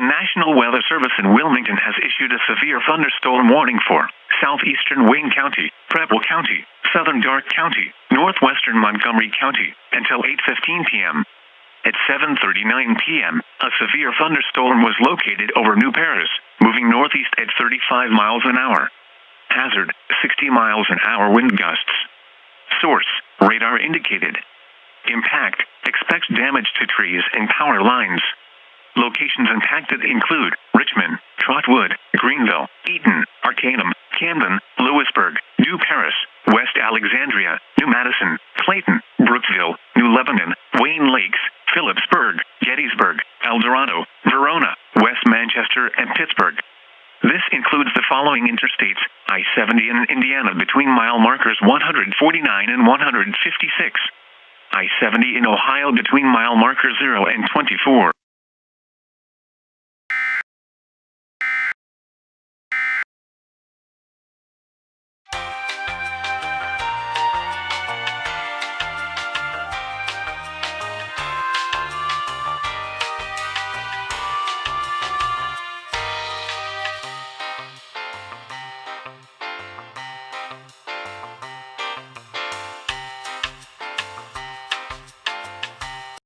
National Weather Service in Wilmington has issued a severe thunderstorm warning for Southeastern Wayne County, Preble County, Southern Darke County, Northwestern Montgomery County, until 8:15 p.m. At 7:39 p.m., a severe thunderstorm was located over New Paris, moving northeast at 35 miles an hour. Hazard, 60 miles an hour wind gusts. Source, radar indicated. Impact, expects damage to trees and power lines. Locations impacted include Richmond, Trotwood, Greenville, Eaton, Arcanum, Camden, Lewisburg, New Paris, West Alexandria, New Madison, Clayton, Brookville, New Lebanon, Wayne Lakes, Phillipsburg, Gettysburg, El Dorado, Verona, West Manchester, and Pittsburgh. This includes the following interstates: I-70 in Indiana between mile markers 149 and 156. I-70 in Ohio between mile markers 0 and 24.